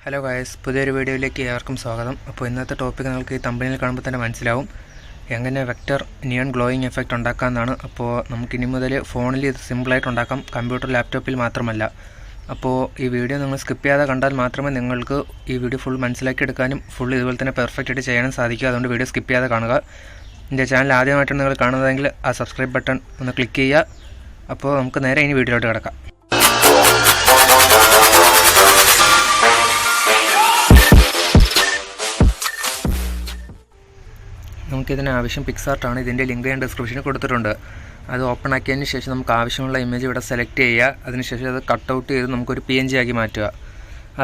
Hello guys, പുതിയൊരു വീഡിയോയിലേക്ക് ഏവർക്കും സ്വാഗതം. അപ്പോൾ ഇന്നത്തെ ടോപ്പിക് നിങ്ങൾക്ക് ഈ തമ്പനിയിൽ കാണുമ്പോൾ തന്നെ മനസ്സിലാവും എങ്ങനെ വെക്റ്റർ നിയോൺ ഗ്ലോയിങ് എഫക്റ്റ് ഉണ്ടാക്കാമെന്നാണ്. അപ്പോൾ നമുക്ക് ഇനി മുതൽ ഫോണിൽ ഇത് സിമ്പിളായിട്ട് ഉണ്ടാക്കാം, കമ്പ്യൂട്ടർ ലാപ്ടോപ്പിൽ മാത്രമല്ല. അപ്പോൾ ഈ വീഡിയോ നിങ്ങൾ സ്കിപ്പ് ചെയ്യാതെ കണ്ടാൽ മാത്രമേ നിങ്ങൾക്ക് ഈ വീഡിയോ ഫുൾ മനസ്സിലാക്കി എടുക്കാനും ഫുൾ ഇതുപോലെ തന്നെ പെർഫെക്റ്റ് ആയിട്ട് ചെയ്യാനും സാധിക്കും. അതുകൊണ്ട് വീഡിയോ സ്കിപ്പ് ചെയ്യാതെ കാണുക. എൻ്റെ ചാനൽ ആദ്യമായിട്ടാണ് നിങ്ങൾ കാണുന്നതെങ്കിൽ ആ സബ്സ്ക്രൈബ് ബട്ടൺ ഒന്ന് ക്ലിക്ക് ചെയ്യുക. അപ്പോൾ നമുക്ക് നേരെ ഇനി വീഡിയോയിലോട്ട് കിടക്കാം. നമുക്കിതിന് ആവശ്യം പിക്സാർട്ടാണ്. ഇതിൻ്റെ ലിങ്ക് ഞാൻ ഡിസ്ക്രിപ്ഷനിൽ കൊടുത്തിട്ടുണ്ട്. അത് ഓപ്പൺ ആക്കിയതിന് ശേഷം നമുക്ക് ആവശ്യമുള്ള ഇമേജ് ഇവിടെ സെലക്ട് ചെയ്യുക. അതിനുശേഷം അത് കട്ടൗട്ട് ചെയ്ത് നമുക്കൊരു PNG ആക്കി മാറ്റുക.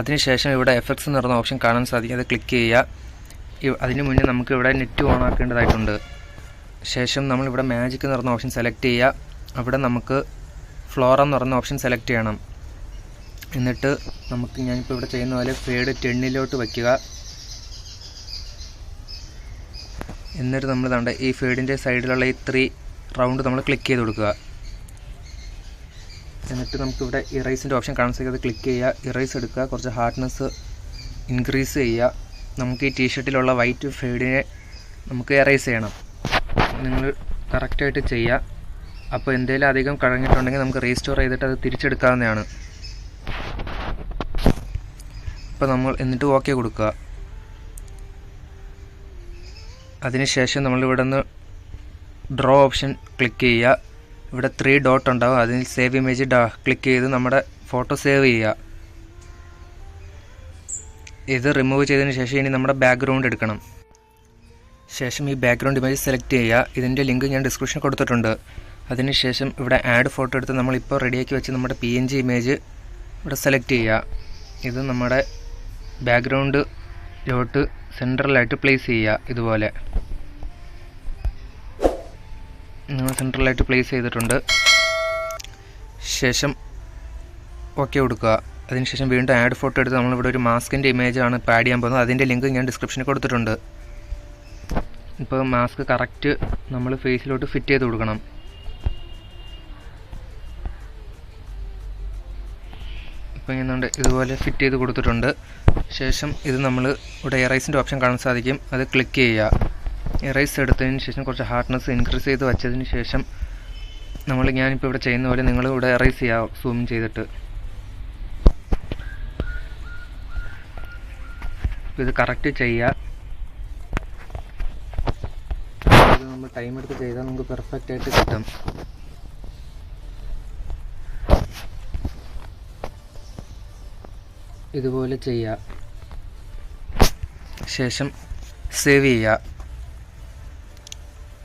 അതിനുശേഷം ഇവിടെ എഫക്ട്സ് എന്ന് പറഞ്ഞ ഓപ്ഷൻ കാണാൻ സാധിക്കും, അത് ക്ലിക്ക് ചെയ്യുക. അതിന് മുന്നേ നമുക്ക് ഇവിടെ നെറ്റ് ഓൺ ആക്കേണ്ടതായിട്ടുണ്ട്. ശേഷം നമ്മളിവിടെ മാജിക് എന്ന് പറഞ്ഞ ഓപ്ഷൻ സെലക്ട് ചെയ്യുക. അവിടെ നമുക്ക് ഫ്ലോറ എന്ന് പറഞ്ഞ ഓപ്ഷൻ സെലക്ട് ചെയ്യണം. എന്നിട്ട് ഞാനിപ്പോൾ ഇവിടെ ചെയ്യുന്ന പോലെ ഫേഡ് 10 വയ്ക്കുക. എന്നിട്ട് നമ്മൾ കണ്ട ഈ ഫീഡിൻ്റെ സൈഡിലുള്ള ഈ 3 റൗണ്ട് നമ്മൾ ക്ലിക്ക് ചെയ്ത് കൊടുക്കുക. എന്നിട്ട് നമുക്കിവിടെ ഇറേസിൻ്റെ ഓപ്ഷൻ കാണാൻ സാധിക്കും, അത് ക്ലിക്ക് ചെയ്യുക. ഇറേസ് എടുക്കുക, കുറച്ച് ഹാർഡ്നെസ് ഇൻക്രീസ് ചെയ്യുക. നമുക്ക് ഈ ടീഷർട്ടിലുള്ള വൈറ്റ് ഫീഡിനെ നമുക്ക് ഇറേസ് ചെയ്യണം. നിങ്ങൾ കറക്റ്റായിട്ട് ചെയ്യുക. അപ്പോൾ എന്തെങ്കിലും അധികം കഴിഞ്ഞിട്ടുണ്ടെങ്കിൽ നമുക്ക് റീസ്റ്റോർ ചെയ്തിട്ട് അത് തിരിച്ചെടുക്കാവുന്നതാണ്. അപ്പോൾ നമ്മൾ എന്നിട്ട് ഓക്കെ കൊടുക്കുക. അതിനുശേഷം നമ്മളിവിടെ നിന്ന് ഡ്രോ ഓപ്ഷൻ ക്ലിക്ക് ചെയ്യുക. ഇവിടെ 3 ഡോട്ട് ഉണ്ടാവും, അതിൽ സേവ് ഇമേജ് ക്ലിക്ക് ചെയ്ത് നമ്മുടെ ഫോട്ടോ സേവ് ചെയ്യുക. ഇത് റിമൂവ് ചെയ്തതിന് ശേഷം ഇനി നമ്മുടെ ബാക്ക്ഗ്രൗണ്ട് എടുക്കണം. ശേഷം ഈ ബാക്ക്ഗ്രൗണ്ട് ഇമേജ് സെലക്ട് ചെയ്യുക. ഇതിൻ്റെ ലിങ്ക് ഞാൻ ഡിസ്ക്രിപ്ഷനിൽ കൊടുത്തിട്ടുണ്ട്. അതിനുശേഷം ഇവിടെ ആഡ് ഫോട്ടോ എടുത്ത് നമ്മളിപ്പോൾ റെഡിയാക്കി വെച്ച് നമ്മുടെ PNG ഇമേജ് ഇവിടെ സെലക്ട് ചെയ്യുക. ഇത് നമ്മുടെ ബാക്ക്ഗ്രൗണ്ടിലോട്ട് സെൻട്രലായിട്ട് പ്ലേസ് ചെയ്യുക. ഇതുപോലെ നിങ്ങൾ സെൻട്രലായിട്ട് പ്ലേസ് ചെയ്തിട്ടുണ്ട്. ശേഷം ഓക്കെ കൊടുക്കുക. അതിനുശേഷം വീണ്ടും ആഡ് ഫോട്ടോ എടുത്ത് നമ്മളിവിടെ ഒരു മാസ്കിൻ്റെ ഇമേജാണ് ഇപ്പോൾ ആഡ് ചെയ്യാൻ പോകുന്നത്. അതിൻ്റെ ലിങ്ക് ഞാൻ ഡിസ്ക്രിപ്ഷനിൽ കൊടുത്തിട്ടുണ്ട്. ഇപ്പോൾ മാസ്ക് കറക്റ്റ് നമ്മൾ ഫേസിലോട്ട് ഫിറ്റ് ചെയ്ത് കൊടുക്കണം. ഇപ്പോൾ ഇങ്ങനെയുണ്ട്, ഇതുപോലെ ഫിറ്റ് ചെയ്ത് കൊടുത്തിട്ടുണ്ട്. ശേഷം ഇത് നമ്മൾ ഇവിടെ എറൈസിൻ്റെ ഓപ്ഷൻ കാണാൻ സാധിക്കും, അത് ക്ലിക്ക് ചെയ്യുക. എറൈസ് എടുത്തതിന് ശേഷം കുറച്ച് ഹാർഡ്നെസ് ഇൻക്രീസ് ചെയ്ത് വെച്ചതിന് ശേഷം ഞാനിപ്പോൾ ഇവിടെ ചെയ്യുന്ന പോലെ നിങ്ങൾ ഇവിടെ എറൈസ് ചെയ്യുക, സൂം ചെയ്തിട്ട്. ഇത് കറക്റ്റ് ചെയ്യുക. ഇത് നമ്മൾ ടൈം എടുത്ത് ചെയ്താൽ നമുക്ക് പെർഫെക്റ്റ് ആയിട്ട് കിട്ടും. ഇതുപോലെ ചെയ്യുക. ശേഷം സേവ് ചെയ്യുക.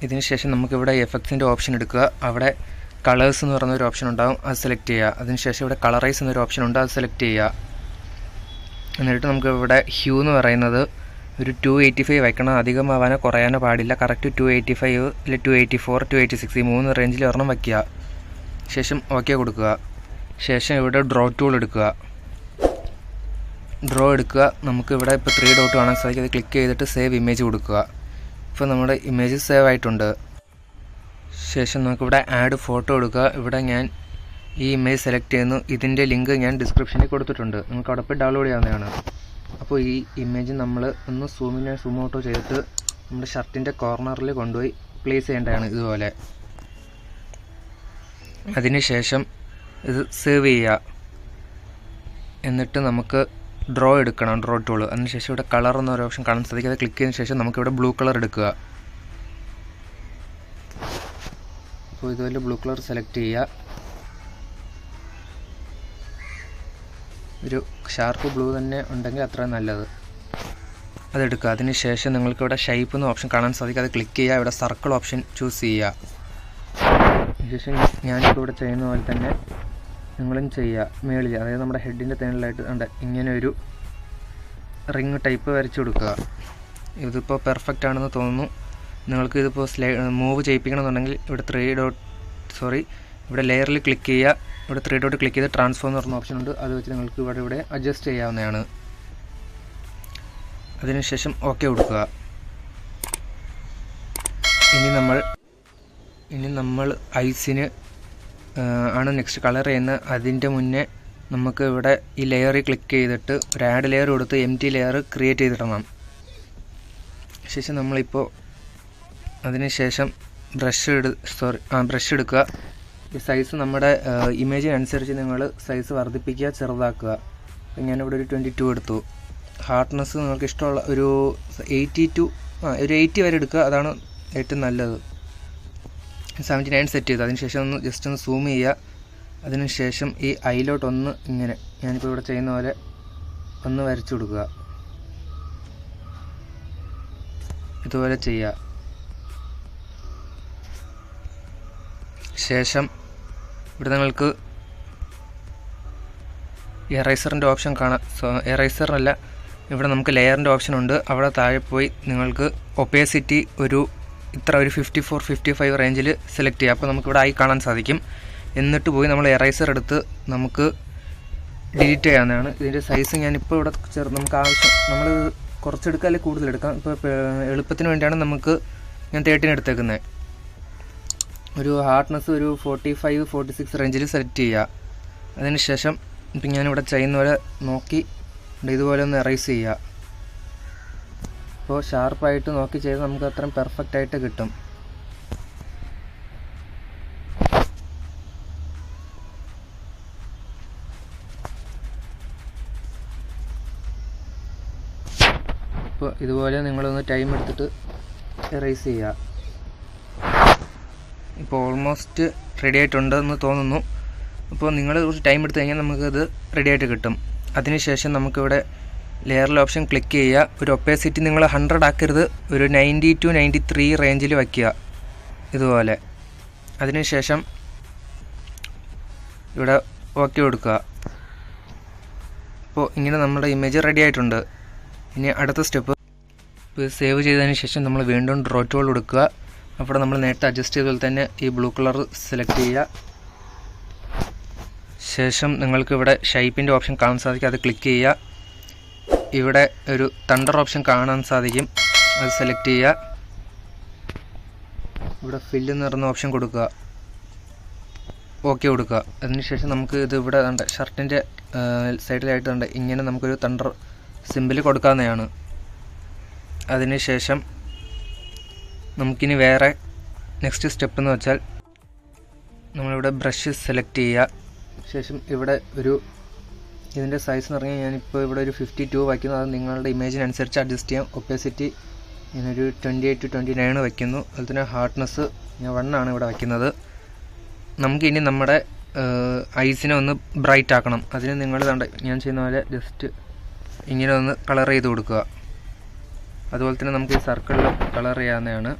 ഇതിന് ശേഷം നമുക്കിവിടെ എഫക്ട്സിൻ്റെ ഓപ്ഷൻ എടുക്കുക. അവിടെ കളേഴ്സ് എന്ന് പറയുന്നൊരു ഓപ്ഷൻ ഉണ്ടാകും, അത് സെലക്ട് ചെയ്യുക. അതിനുശേഷം ഇവിടെ കളറൈസ് എന്നൊരു ഓപ്ഷൻ ഉണ്ട്, അത് സെലക്ട് ചെയ്യുക. എന്നിട്ട് നമുക്ക് ഇവിടെ ഹ്യൂ എന്ന് പറയുന്നത് ഒരു 285 വയ്ക്കണം. അധികം ആവാനോ കുറയാനോ പാടില്ല. കറക്റ്റ് 285 ഇല്ല 284 286 ഈ 3 റേഞ്ചിൽ ഒരെണ്ണം വയ്ക്കുക. ശേഷം ഓക്കെ കൊടുക്കുക. ശേഷം ഇവിടെ ഡ്രോ ടൂൾ എടുക്കുക. ഡ്രോ എടുക്കുക. നമുക്ക് ഇവിടെ ഇപ്പോൾ 3 ഡോട്ട് കാണാൻ സാധിക്കും, അത് ക്ലിക്ക് ചെയ്തിട്ട് സേവ് ഇമേജ് കൊടുക്കുക. ഇപ്പോൾ നമ്മുടെ ഇമേജ് സേവ് ആയിട്ടുണ്ട്. ശേഷം നമുക്കിവിടെ ആഡ് ഫോട്ടോ എടുക്കുക. ഇവിടെ ഞാൻ ഈ ഇമേജ് സെലക്ട് ചെയ്യുന്നു. ഇതിൻ്റെ ലിങ്ക് ഞാൻ ഡിസ്ക്രിപ്ഷനിൽ കൊടുത്തിട്ടുണ്ട്, നമുക്ക് അവിടെ പോയി ഡൗൺലോഡ് ചെയ്യാവുന്നതാണ്. അപ്പോൾ ഈ ഇമേജ് നമ്മൾ ഒന്ന് സൂം ഔട്ടോ ചെയ്തിട്ട് നമ്മുടെ ഷർട്ടിൻ്റെ കോർണറിൽ കൊണ്ടുപോയി പ്ലേസ് ചെയ്യേണ്ടതാണ്. ഇതുപോലെ അതിനുശേഷം ഇത് സേവ് ചെയ്യുക. എന്നിട്ട് നമുക്ക് ഡ്രോ എടുക്കണം, ഡ്രോ ടൂൾ. അതിനുശേഷം ഇവിടെ കളർ എന്നൊരു ഓപ്ഷൻ കാണാൻ സാധിക്കും, അത് ക്ലിക്ക് ചെയ്തതിന് ശേഷം നമുക്കിവിടെ ബ്ലൂ കളർ എടുക്കുക. അപ്പോൾ ഇതുപോലെ ബ്ലൂ കളർ സെലക്ട് ചെയ്യുക. ഒരു ഷാർപ്പ് ബ്ലൂ തന്നെ ഉണ്ടെങ്കിൽ അത്ര നല്ലത്, അതെടുക്കുക. അതിനുശേഷം നിങ്ങൾക്കിവിടെ ഷേപ്പ് എന്ന ഓപ്ഷൻ കാണാൻ സാധിക്കും, അത് ക്ലിക്ക് ചെയ്യുക. ഇവിടെ സർക്കിൾ ഓപ്ഷൻ ചൂസ് ചെയ്യുക. അതിനുശേഷം ഞാനിപ്പോൾ ഇവിടെ ചെയ്യുന്ന പോലെ തന്നെ നിങ്ങളും ചെയ്യുക. മേളിൽ, അതായത് നമ്മുടെ ഹെഡിൻ്റെ തേനിലായിട്ട് ഉണ്ട് ഇങ്ങനെ ഒരു റിങ് ടൈപ്പ് വരച്ചു കൊടുക്കുക. ഇതിപ്പോൾ പെർഫെക്റ്റ് ആണെന്ന് തോന്നുന്നു. നിങ്ങൾക്ക് ഇതിപ്പോൾ മൂവ് ചെയ്യിപ്പിക്കണമെന്നുണ്ടെങ്കിൽ ഇവിടെ ഇവിടെ ലെയറിൽ ക്ലിക്ക് ചെയ്യുക. ഇവിടെ 3 ഡോട്ട് ക്ലിക്ക് ചെയ്ത് ട്രാൻസ്ഫോം എന്ന് പറഞ്ഞ ഓപ്ഷൻ ഉണ്ട്, അത് വെച്ച് നിങ്ങൾക്ക് ഇവിടെ അഡ്ജസ്റ്റ് ചെയ്യാവുന്നതാണ്. അതിനുശേഷം ഓക്കെ കൊടുക്കുക. ഇനി നമ്മൾ ഐസിന് ആണ് നെക്സ്റ്റ് കളർ ചെയ്യുന്നത്. അതിൻ്റെ മുന്നേ നമുക്ക് ഇവിടെ ഈ ലെയറിൽ ക്ലിക്ക് ചെയ്തിട്ട് ഒരു ആഡ് ലെയർ കൊടുത്ത് എംപ്റ്റി ലെയർ ക്രിയേറ്റ് ചെയ്തിടണം. ശേഷം നമ്മളിപ്പോൾ അതിനുശേഷം ബ്രഷ് എടുക്കുക. ഈ സൈസ് നമ്മുടെ ഇമേജിനനുസരിച്ച് നിങ്ങൾ സൈസ് വർദ്ധിപ്പിക്കുക, ചെറുതാക്കുക. അപ്പം ഞാനിവിടെ ഒരു 22 എടുത്തു. ഹാർഡ്നെസ് നിങ്ങൾക്ക് ഇഷ്ടമുള്ള ഒരു 80 വരെ എടുക്കുക, അതാണ് ഏറ്റവും നല്ലത്. 79 സെറ്റ് ചെയ്തു. അതിനുശേഷം ജസ്റ്റ് ഒന്ന് സൂം ചെയ്യുക. അതിനുശേഷം ഈ ഐലോട്ടൊന്ന് ഇങ്ങനെ ഞാനിപ്പോൾ ഇവിടെ ചെയ്യുന്ന പോലെ ഒന്ന് വരച്ചു കൊടുക്കുക. ഇതുപോലെ ചെയ്യുക. ശേഷം ഇവിടെ നിങ്ങൾക്ക് എറൈസറിൻ്റെ ഓപ്ഷൻ കാണാം. എറൈസറല്ല, ഇവിടെ നമുക്ക് ലെയറിൻ്റെ ഓപ്ഷൻ ഉണ്ട്. അവിടെ താഴെ പോയി നിങ്ങൾക്ക് ഒപ്പേസിറ്റി ഒരു 54-55 റേഞ്ചിൽ സെലക്ട് ചെയ്യുക. അപ്പോൾ നമുക്കിവിടെ ആയി കാണാൻ സാധിക്കും. എന്നിട്ട് പോയി നമ്മൾ എറൈസർ എടുത്ത് നമുക്ക് ഡിലീറ്റ് ചെയ്യാവുന്നതാണ്. ഇതിൻ്റെ സൈസ് ഞാനിപ്പോൾ ഇവിടെ നമുക്ക് ആവശ്യം നമ്മൾ കുറച്ചെടുക്കുക അല്ലെങ്കിൽ കൂടുതലെടുക്കാം. ഇപ്പോൾ എളുപ്പത്തിന് വേണ്ടിയാണ് ഞാൻ 13 എടുത്തേക്കുന്നത്. ഒരു ഹാർഡ്നെസ് ഒരു 45-46 റേഞ്ചിൽ സെലക്ട് ചെയ്യുക. അതിനുശേഷം ഇപ്പം ഞാനിവിടെ ചെയ്യുന്ന പോലെ നോക്കി ഇതുപോലെ ഒന്ന് എറൈസ് ചെയ്യുക. അപ്പോൾ ഷാർപ്പായിട്ട് നോക്കി ചെയ്ത് നമുക്ക് അത്രയും പെർഫെക്റ്റ് ആയിട്ട് കിട്ടും. അപ്പോൾ ഇതുപോലെ നിങ്ങളൊന്ന് ടൈം എടുത്തിട്ട് എറൈസ് ചെയ്യുക. ഇപ്പോൾ ഓൾമോസ്റ്റ് റെഡി ആയിട്ടുണ്ടെന്ന് തോന്നുന്നു. അപ്പോൾ നിങ്ങൾ കുറച്ച് ടൈം എടുത്ത് കഴിഞ്ഞാൽ നമുക്കത് റെഡി ആയിട്ട് കിട്ടും. അതിനുശേഷം നമുക്കിവിടെ ലെയറിൽ ഓപ്ഷൻ ക്ലിക്ക് ചെയ്യുക. ഒരു ഒപ്പേസിറ്റി നിങ്ങൾ 100 ആക്കരുത്, ഒരു 90-93 റേഞ്ചിൽ വയ്ക്കുക ഇതുപോലെ. അതിനുശേഷം ഇവിടെ ഓക്കെ കൊടുക്കുക. അപ്പോൾ ഇങ്ങനെ നമ്മുടെ ഇമേജ് റെഡി ആയിട്ടുണ്ട്. ഇനി അടുത്ത സ്റ്റെപ്പ്, ഇപ്പോൾ സേവ് ചെയ്തതിന് ശേഷം നമ്മൾ വീണ്ടും ഡ്രോ ടൂൾ കൊടുക്കുക. അവിടെ നമ്മൾ നേരത്തെ അഡ്ജസ്റ്റ് ചെയ്തതുപോലെ തന്നെ ഈ ബ്ലൂ കളർ സെലക്ട് ചെയ്യുക. ശേഷം നിങ്ങൾക്ക് ഇവിടെ ഷേപ്പിൻ്റെ ഓപ്ഷൻ കാണാൻ സാധിക്കും, അത് ക്ലിക്ക് ചെയ്യുക. ഇവിടെ ഒരു തണ്ടർ ഓപ്ഷൻ കാണാൻ സാധിക്കും, അത് സെലക്ട് ചെയ്യുക. ഇവിടെ ഫില്ല് എന്ന് പറയുന്ന ഓപ്ഷൻ കൊടുക്കുക, ഓക്കെ കൊടുക്കുക. അതിനുശേഷം നമുക്ക് ഇത് ഇവിടെ ഷർട്ടിൻ്റെ സൈഡിലായിട്ട് ഇങ്ങനെ നമുക്കൊരു തണ്ടർ സിമ്പിൾ കൊടുക്കാവുന്നതാണ്. അതിനുശേഷം നമുക്കിനി വേറെ നെക്സ്റ്റ് സ്റ്റെപ്പ് എന്ന് വെച്ചാൽ നമ്മളിവിടെ ബ്രഷ് സെലക്ട് ചെയ്യുക. ശേഷം ഇവിടെ ഇതിൻ്റെ സൈസ് എന്ന് പറഞ്ഞാൽ ഞാനിപ്പോൾ ഇവിടെ ഒരു 52 വയ്ക്കുന്നു. അത് നിങ്ങളുടെ ഇമേജിനനുസരിച്ച് അഡ്ജസ്റ്റ് ചെയ്യാം. ഒപ്പേസിറ്റി ഞാനൊരു 28-29 വയ്ക്കുന്നു. അതുപോലെ തന്നെ ഹാർഡ്നെസ് ഞാൻ 1 ആണ് ഇവിടെ വയ്ക്കുന്നത്. നമുക്കിനി നമ്മുടെ ഐസിനെ ഒന്ന് ബ്രൈറ്റ് ആക്കണം. അതിന് നിങ്ങൾ ഞാൻ ചെയ്യുന്ന പോലെ ജസ്റ്റ് ഇങ്ങനെ ഒന്ന് കളർ ചെയ്ത് കൊടുക്കുക. അതുപോലെ തന്നെ നമുക്ക് ഈ സർക്കിളിൽ കളർ ചെയ്യാവുന്നതാണ്.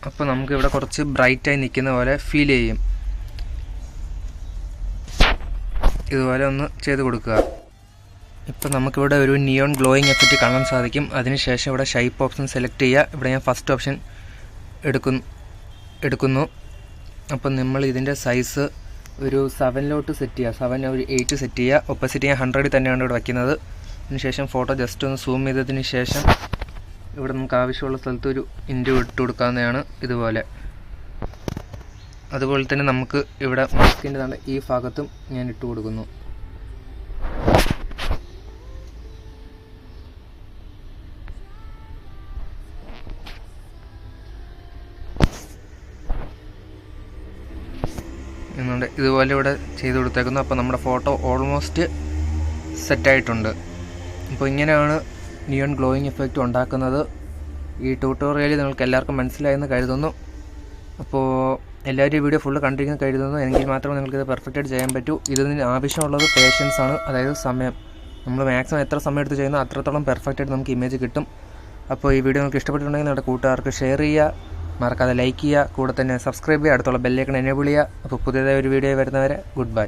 അപ്പോൾ നമുക്കിവിടെ കുറച്ച് ബ്രൈറ്റായി നിൽക്കുന്ന പോലെ ഫീൽ ചെയ്യും. ഇതുപോലെ ഒന്ന് ചെയ്ത് കൊടുക്കുക. ഇപ്പോൾ നമുക്കിവിടെ ഒരു നിയോൺ ഗ്ലോയിങ് എഫക്റ്റ് കാണാൻ സാധിക്കും. അതിനുശേഷം ഇവിടെ ഷേപ്പ് ഓപ്ഷൻ സെലക്ട് ചെയ്യുക. ഇവിടെ ഞാൻ ഫസ്റ്റ് ഓപ്ഷൻ എടുക്കുന്നു. അപ്പോൾ നമ്മൾ ഇതിൻ്റെ സൈസ് ഒരു 7 സെറ്റ് ചെയ്യുക. 7 ഒരു 8 സെറ്റ് ചെയ്യുക. ഒപ്പസിറ്റി ഞാൻ 100 തന്നെയാണ് ഇവിടെ വയ്ക്കുന്നത്. അതിനുശേഷം ഫോട്ടോ ജസ്റ്റ് ഒന്ന് സൂം ചെയ്തതിന് ശേഷം ഇവിടെ നമുക്ക് ആവശ്യമുള്ള സ്ഥലത്ത് ഒരു ഇൻറ്റു ഇട്ട് കൊടുക്കാവുന്നതാണ് ഇതുപോലെ. അതുപോലെ തന്നെ നമുക്ക് ഇവിടെ മാസ്കിൻ്റെ ഈ ഭാഗത്തും ഞാൻ ഇട്ട് കൊടുക്കുന്നു. ഇതുപോലെ ഇവിടെ ചെയ്ത് കൊടുത്തേക്കുന്നു. അപ്പോൾ നമ്മുടെ ഫോട്ടോ ഓൾമോസ്റ്റ് സെറ്റായിട്ടുണ്ട്. അപ്പോൾ ഇങ്ങനെയാണ് നിയോൺ ഗ്ലോയിങ് എഫക്റ്റ് ഉണ്ടാക്കുന്നത്. ഈ ട്യൂട്ടോറിയൽ നിങ്ങൾക്ക് എല്ലാവർക്കും മനസ്സിലായെന്ന് കരുതുന്നു. അപ്പോൾ എല്ലാവരും ഈ വീഡിയോ ഫുള്ള് കണ്ടിരിക്കുന്നത് കരുതുന്നു. എങ്കിൽ മാത്രമേ നിങ്ങൾക്കിത് പെർഫെക്റ്റായിട്ട് ചെയ്യാൻ പറ്റൂ. ഇതിന് ആവശ്യമുള്ളത് പേഷ്യൻസ് ആണ്, അതായത് സമയം. നമ്മൾ മാക്സിമം എത്ര സമയം എടുത്ത് ചെയ്യുന്നോ അത്രത്തോളം പെർഫെക്റ്റായിട്ട് നമുക്ക് ഇമേജ് കിട്ടും. അപ്പോൾ ഈ വീഡിയോ നിങ്ങൾക്ക് ഇഷ്ടപ്പെട്ടിട്ടുണ്ടെങ്കിൽ നിങ്ങളുടെ കൂട്ടുകാർക്ക് ഷെയർ ചെയ്യുക, മറക്കാതെ ലൈക്ക് ചെയ്യുക, കൂടെ തന്നെ സബ്സ്ക്രൈബ് ചെയ്യുക, അടുത്തുള്ള ബെല്ലൈക്കൺ എനേബിൾ ചെയ്യുക. അപ്പോൾ പുതിയതായ ഒരു വീഡിയോ വരുന്നവരെ ഗുഡ് ബൈ.